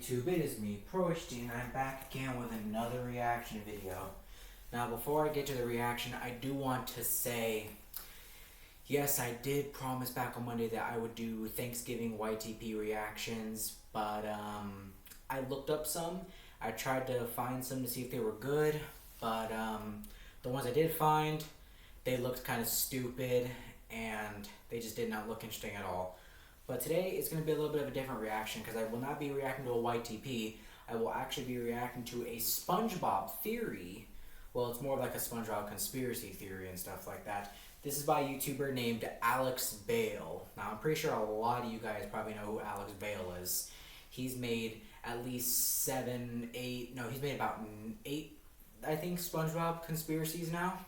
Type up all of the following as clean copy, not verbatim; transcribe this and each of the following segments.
YouTube, it is me, ProHD, and I'm back again with another reaction video. Now, before I get to the reaction, I do want to say, yes, I did promise back on Monday that I would do Thanksgiving YTP reactions, but I looked up some. I tried to find some to see if they were good, but the ones I did find, they looked kind of stupid, and they just did not look interesting at all. But today it's going to be a little bit of a different reaction because I will not be reacting to a YTP. I will actually be reacting to a Spongebob theory. Well, it's more like a Spongebob conspiracy theory and stuff like that. This is by a YouTuber named Bale. Now, I'm pretty sure a lot of you guys probably know who Bale is. He's made at least he's made about 8, I think, Spongebob conspiracies now.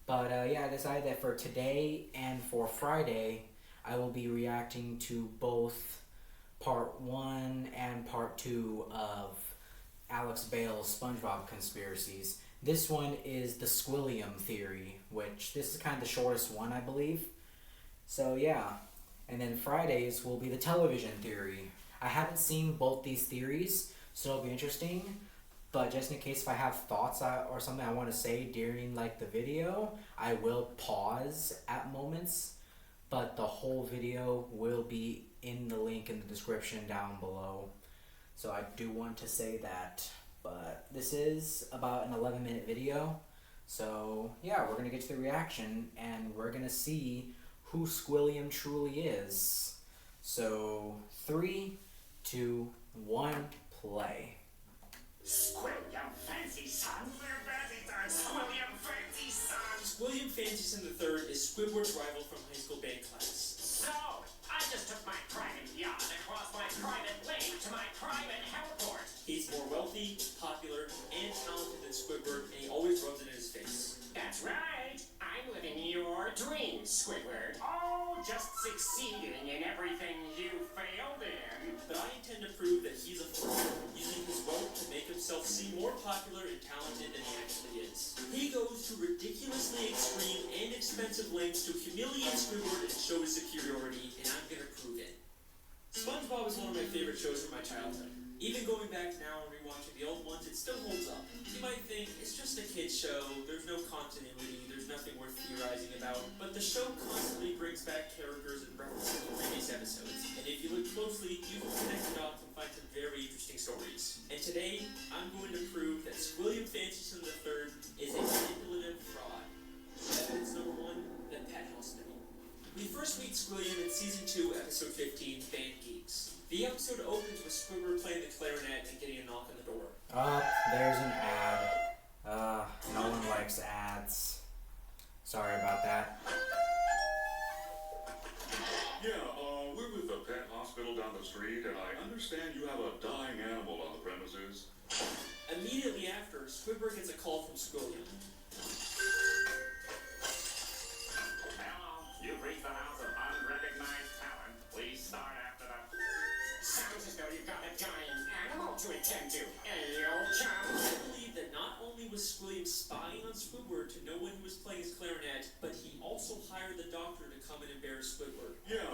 But yeah, I decided that for today and for Friday, I will be reacting to both part 1 and part 2 of Bale's SpongeBob conspiracies. This one is the Squilliam theory, which this is kind of the shortest one, I believe. So yeah, and then Fridays will be the television theory. I haven't seen both these theories, so it'll be interesting. But just in case if I have thoughts or something I want to say during like the video, I will pause at moments. But the whole video will be in the link in the description down below. So I do want to say that. But this is about an 11-minute video. So yeah, we're going to get to the reaction and we're going to see who Squilliam truly is. So 3, 2, 1, play. Squilliam Fancy Son. Squilliam Fancy Son. Squilliam Fancy Son III is Squidward's rival from high school band class. So, I just took my private yacht across my private lake to my private heliport. He's more wealthy, popular, and talented than Squidward, and he always rubs it in his face. That's right. I'm living your dreams, Squidward. Oh, just succeeding in everything you failed in. But I intend to prove that he's a fraud, using his wealth to make himself seem more popular and talented than he actually is. He goes to ridiculously extreme and expensive lengths to humiliate Squidward and show his superiority, and I'm gonna prove it. SpongeBob is one of my favorite shows from my childhood. Even going back now and rewatching the old ones, it still holds up. You might think, it's just a kid's show, there's no continuity, there's nothing worth theorizing about, but the show constantly brings back characters and references to previous episodes, and if you look closely, you can connect the dots and find some very interesting stories. And today, I'm going to prove that Squilliam Fancy Son III is a manipulative fraud. Evidence number 1, the pet hospital. We first meet Squilliam in Season 2, Episode 15, Band Geeks. The episode opens with Squidward playing the clarinet and getting a knock on the door. There's an ad. No one likes ads. Sorry about that. Yeah, we're with the pet hospital down the street, and I understand you have a dying animal on the premises. Immediately after, Squidward gets a call from Squilliam. Hello, you've reached the house of unrecognized talent. Please start after the... Sounds as though you've got a dying animal to attend to. Hey, old chum. I believe that not only was Squilliam spying on Squidward to know when he was playing his clarinet, but he also hired the doctor to come and embarrass Squidward. Yeah,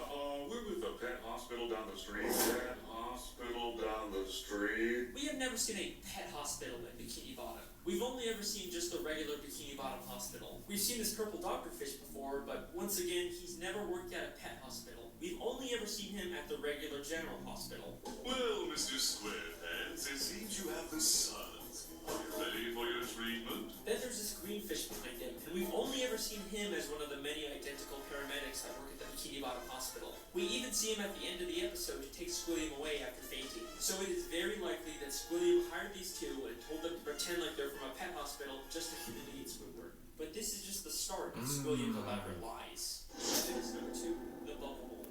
we're with the pet hospital down the street. Pet hospital down the street. We have never seen a pet hospital in Bikini Bottom. We've only ever seen just the regular Bikini Bottom hospital. We've seen this purple doctorfish before, but once again, he's never worked at a pet hospital. We've only ever seen him at the regular general hospital. Well, Mr. Squarepants, it seems you have the suds. Are you ready for your treatment? Then there's this green fish behind him, and we've only ever seen him as one of the many identical paramedics that work at the Bikini Bottom hospital. We even see him at the end of the episode to take Squilliam away after fainting. So it is very likely that Squilliam hired these two and told them to pretend like they're from a pet hospital just to humiliate Squidward. But this is just the start of Squilliam's elaborate lies. Evidence number 2, the bubble bowl.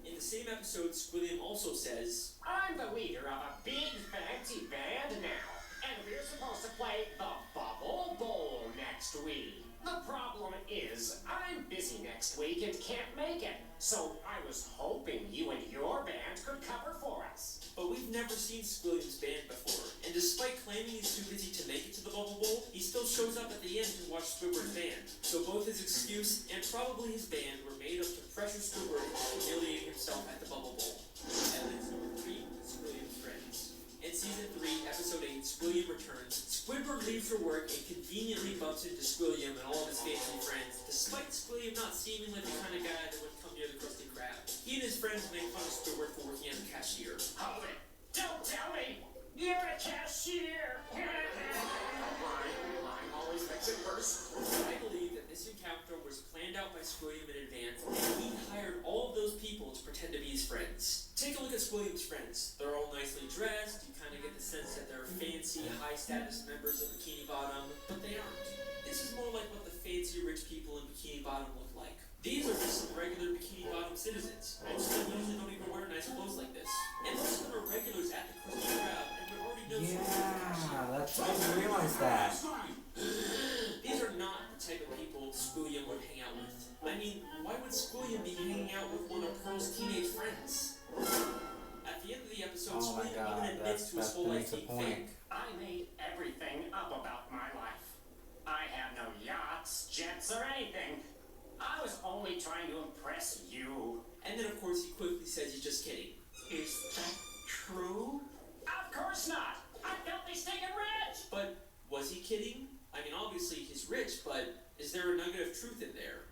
In the same episode, Squilliam also says, I'm the leader of a big fancy band now, and we're supposed to play the Bubble Bowl next week. The problem is, I'm busy next week and can't make it, so I was hoping you and your band could cover for us. but we've never seen Squilliam's band before, and despite claiming he's too busy to make it to the Bubble Bowl, he still shows up at the end to watch Squidward's band. So both his excuse and probably his band were made up to pressure Squidward into humiliating himself at the Bubble Bowl. Evidence number 3, Squilliam's friends. returns, Squidward leaves for work and conveniently bumps into Squilliam and all of his fancy friends, despite Squilliam not seeming like the kind of guy that would come near the Krusty Krab. He and his friends make fun of Squidward for working as a cashier. Hold it! Don't tell me! You're a cashier! Lying always makes it worse. I believe that this encounter was planned out by Squilliam in advance, and he hired all of those people to pretend to be his friends. Take a look at Squilliam's friends. They're all nicely dressed. You kind of get the sense that they're fancy, high-status members of Bikini Bottom, but they aren't. This is more like what the fancy rich people in Bikini Bottom look like. These are just some regular Bikini Bottom citizens. Most of them usually don't even wear nice clothes like this. And most of them are regulars at the Krusty Krab, and would already know Yeah, I didn't realize that. These are not the type of people Squilliam would hang out with. I mean, why would Squilliam be hanging out with one of Pearl's teenage friends? At the end of the episode, Oh my Squilliam God, even admits to his whole life being fake. I made everything up about my life. I have no yachts, jets, or anything. I was only trying to impress you. And then, of course, he quickly says he's just kidding. Is that true? Of course not! I'm filthy stinking rich! But was he kidding? I mean, obviously he's rich, but is there a nugget of truth in there?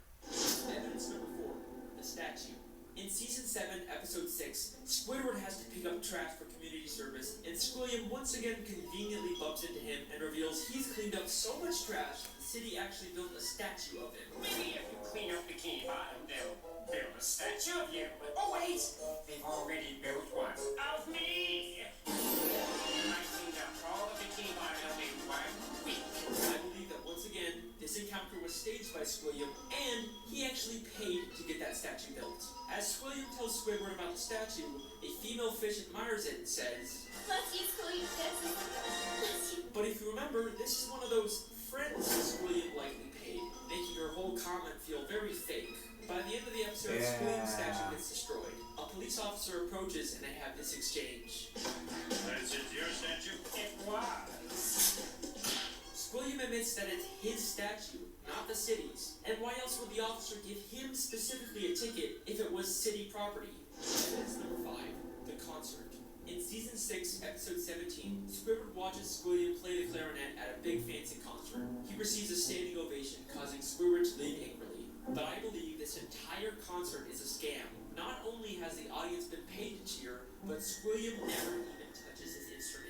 Evidence number 4, the statue. In Season 7, Episode 6, Squidward has to pick up trash for community service, and Squilliam once again conveniently bumps into him and reveals he's cleaned up so much trash, the city actually built a statue of him. Maybe if you clean up Bikini Bottom, they'll build a statue of you. Oh wait! They've already built one of me! I cleaned up all of Bikini Bottom in 1 week. I believe that once again, this encounter was staged by Squilliam, and he actually paid to get that statue built. As Squilliam tells Squidward about the statue, a female fish admires it and says, Bless you, Squilliam. Bless you. but if you remember, this is one of those friends Squilliam likely paid, making her whole comment feel very fake. By the end of the episode, Squilliam's statue gets destroyed. A police officer approaches and they have this exchange. That's it, your statue? It was. Squilliam admits that it's his statue, not the city's. And why else would the officer give him specifically a ticket if it was city property? Evidence number 5, the concert. In Season 6, Episode 17, Squidward watches Squilliam play the clarinet at a big fancy concert. He receives a standing ovation, causing Squidward to leave angrily. But I believe this entire concert is a scam. Not only has the audience been paid to cheer, but Squilliam never even touches his instrument.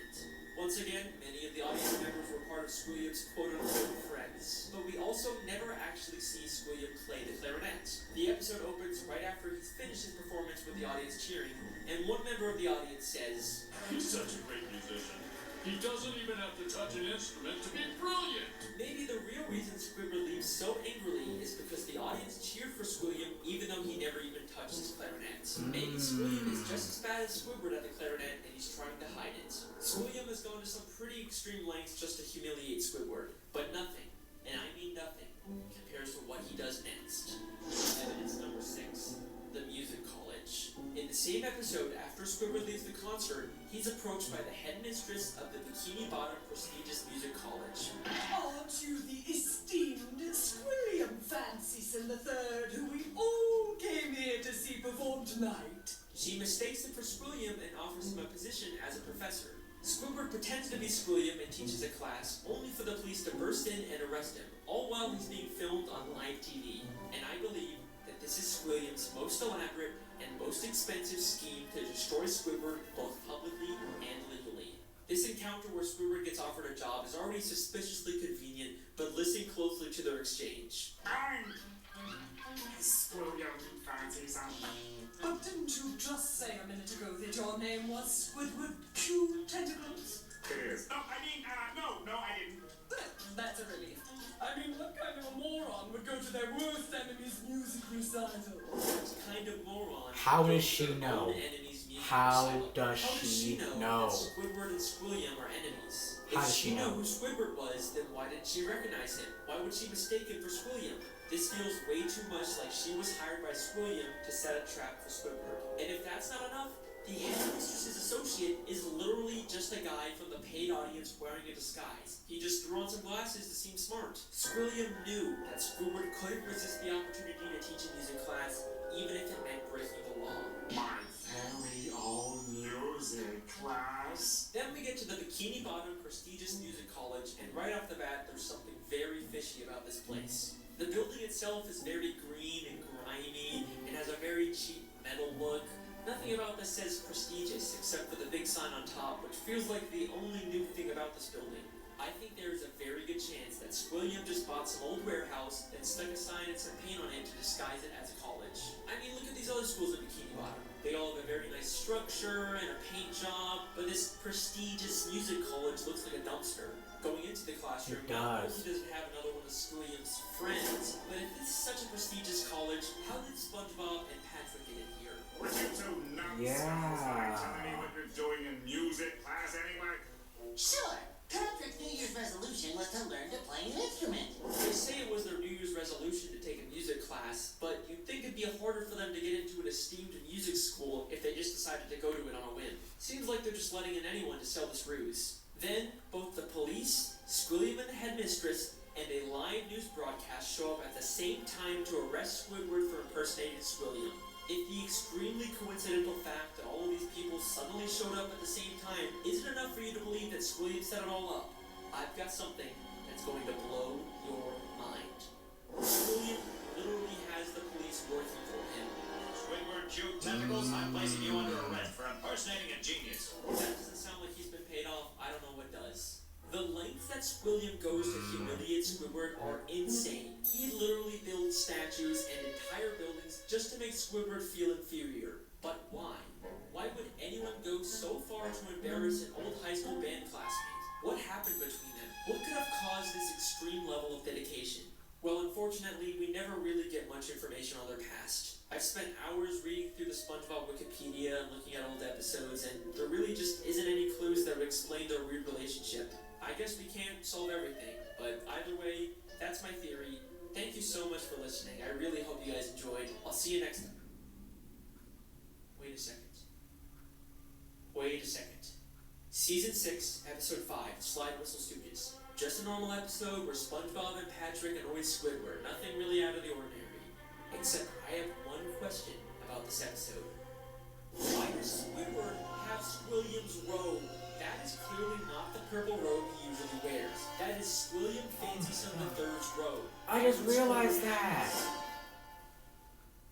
Once again, many of the audience members were part of Squilliam's quote-unquote friends, but we also never actually see Squilliam play the clarinet. The episode opens right after he's finished his performance with the audience cheering, and one member of the audience says, He's such a great musician. He doesn't even have to touch an instrument to be brilliant. maybe the real reason Squidward leaves so angrily is because the audience cheered for Squilliam even though he never even touched his clarinet. Maybe Squilliam is just as bad as Squidward at the clarinet and he's trying to hide it. Squilliam has gone to some pretty extreme lengths just to humiliate Squidward, but nothing, and I mean nothing, compares to what he does next. Evidence number 6, the music college. In the same episode, after Squidward leaves the concert, he's approached by the headmistress of the Bikini Bottom prestigious music college. Aren't you the esteemed Squilliam Fancyson III, who we all came here to see perform tonight? She mistakes him for Squilliam and offers him a position as a professor. Squidward pretends to be Squilliam and teaches a class, only for the police to burst in and arrest him, all while he's being filmed on live TV. And I believe that this is Squilliam's most elaborate and most expensive scheme to destroy Squidward both publicly and legally. This encounter where Squidward gets offered a job is already suspiciously convenient, but listen closely to their exchange. I'm Squilliam Fancyson. But didn't you just say a minute ago that your name was Squidward Q Tentacles? It is. Oh, I mean, no, I didn't. That's a relief. I mean, what kind of a moron would go to their worst enemy's music recital? What kind of moron? How would does go she to their know? own enemy's music How recital? does How does she she know know? that Squidward and Squilliam are enemies? How If does she know? knew who Squidward was, then why didn't she recognize him? Why would she mistake him for Squilliam? This feels way too much like she was hired by Squilliam to set a trap for Squidward. And if that's not enough, the headmistress's associate is literally just a guy hide from the paid audience wearing a disguise. He just threw on some glasses to seem smart. Squilliam knew that Squidward couldn't resist the opportunity to teach a music class, even if it meant breaking the law. My very own music class. Then we get to the Bikini Bottom prestigious music college, and right off the bat, there's something very fishy about this place. The building itself is very green and grimy, and has a very cheap metal look. Nothing about this says prestigious, except for the big sign on top, which feels like the only new thing about this building. I think there is a very good chance that Squilliam just bought some old warehouse, then stuck a sign and some paint on it to disguise it as a college. I mean, look at these other schools in Bikini Bottom. They all have a very nice structure and a paint job, but this prestigious music college looks like a dumpster. Going into the classroom, not only does it have another one of Squilliam's friends, but if this is such a prestigious college, how did Spongebob and Patrick get in here? Would you two nuts? Yeah. Tell me what you're doing in music class anyway? Sure. Patrick's New Year's resolution was to learn to play an instrument. They say it was their New Year's resolution to take a music class, but you'd think it'd be harder for them to get into an esteemed music school if they just decided to go to it on a whim. Seems like they're just letting in anyone to sell this ruse. Then, both the police, Squilliam and the headmistress, and a live news broadcast show up at the same time to arrest Squidward for impersonating Squilliam. If the extremely coincidental fact that all of these people suddenly showed up at the same time isn't enough for you to believe that Squilliam set it all up, I've got something that's going to blow your mind. Squilliam literally has the police working for him. Squidward, Cute Tentacles, I'm placing you under arrest for impersonating a genius. If that doesn't sound like he's been paid off, I don't know what does. The lengths that Squilliam goes to humiliate Squidward are insane. He literally builds statues and entire buildings just to make Squidward feel inferior. But why? Why would anyone go so far to embarrass an old high school band classmate? What happened between them? What could have caused this extreme level of dedication? Well, unfortunately, we never really get much information on their past. I've spent hours reading through the Spongebob Wikipedia and looking at old episodes, and there really just isn't any clues that would explain their weird relationship. I guess we can't solve everything, but either way, that's my theory. Thank you so much for listening. I really hope you guys enjoyed. I'll see you next time. Wait a second. Season 6, Episode 5, Slide Whistle Stooges. Just a normal episode where SpongeBob and Patrick annoy Squidward. Nothing really out of the ordinary. Except I have one question about this episode. Why does Squidward have Squilliam's robe? That is clearly not the purple robe he usually wears. That is Squilliam Fancyson III's robe. I just realized that.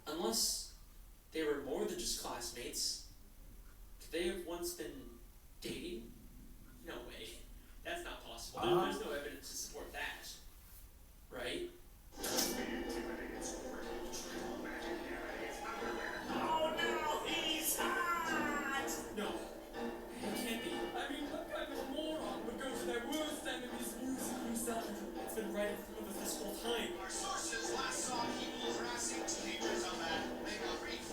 Unless they were more than just classmates. Could they have once been dating? No way. That's not possible. There's no evidence to support that. Right? Oh no, he's hot! No. It can't be. I mean, what kind of moron would go to their worst enemy's music recital? It's been right in front of us this whole time. Our sources last saw people harassing teenagers on that Mega Reef.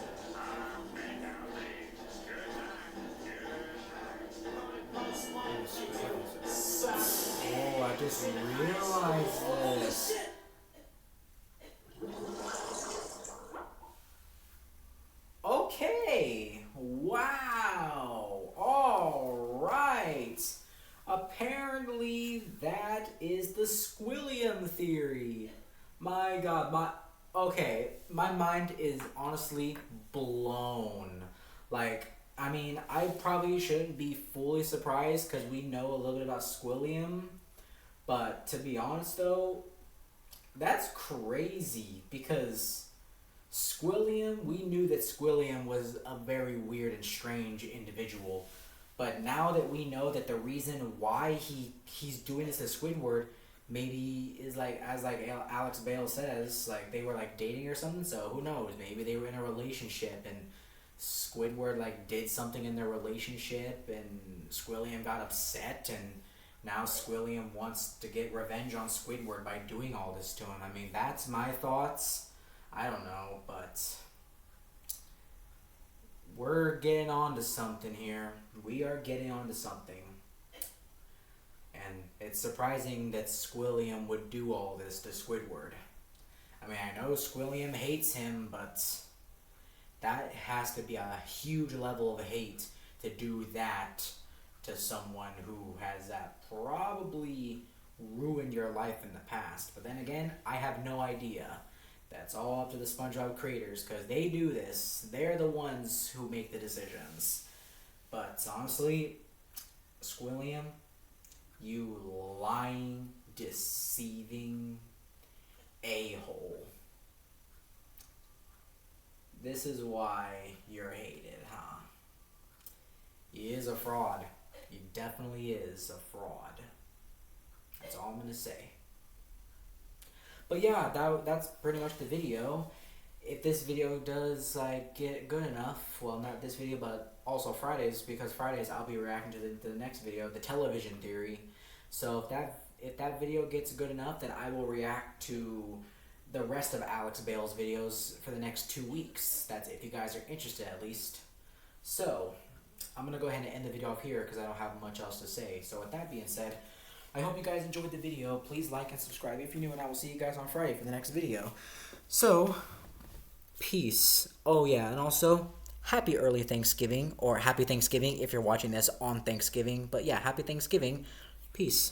Oh, I just realized this. Okay. Wow. All right. Apparently, that is the Squilliam theory. My God, my mind is honestly blown. Like, I mean, I probably shouldn't be fully surprised because we know a little bit about Squilliam. But to be honest though, that's crazy because Squilliam, we knew that Squilliam was a very weird and strange individual. But now that we know that the reason why he's doing this to Squidward maybe is like, as like Alex Bale says, like they were like dating or something, so who knows, maybe they were in a relationship and Squidward like did something in their relationship and Squilliam got upset and now Squilliam wants to get revenge on Squidward by doing all this to him. I mean, that's my thoughts. I don't know, but we're getting on to something here. We are getting on to something. And it's surprising that Squilliam would do all this to Squidward. I mean, I know Squilliam hates him, but that has to be a huge level of hate to do that to someone who has probably ruined your life in the past. But then again, I have no idea. That's all up to the Spongebob creators, because they do this. They're the ones who make the decisions. But honestly, Squilliam, you lying, deceiving a-hole. This is why you're hated, huh? He is a fraud. He definitely is a fraud. That's all I'm gonna say. But yeah, that's pretty much the video. If this video does get good enough, well, not this video, but also Fridays, because Fridays I'll be reacting to the next video, the television theory. So if that video gets good enough, then I will react to the rest of Alex Bale's videos for the next 2 weeks. That's if you guys are interested, at least. So I'm gonna go ahead and end the video off here because I don't have much else to say. So with that being said, I hope you guys enjoyed the video. Please like and subscribe if you're new, and I will see you guys on Friday for the next video. So, peace. Oh yeah, and also, happy early Thanksgiving, or happy Thanksgiving if you're watching this on Thanksgiving. But yeah, happy Thanksgiving. Peace.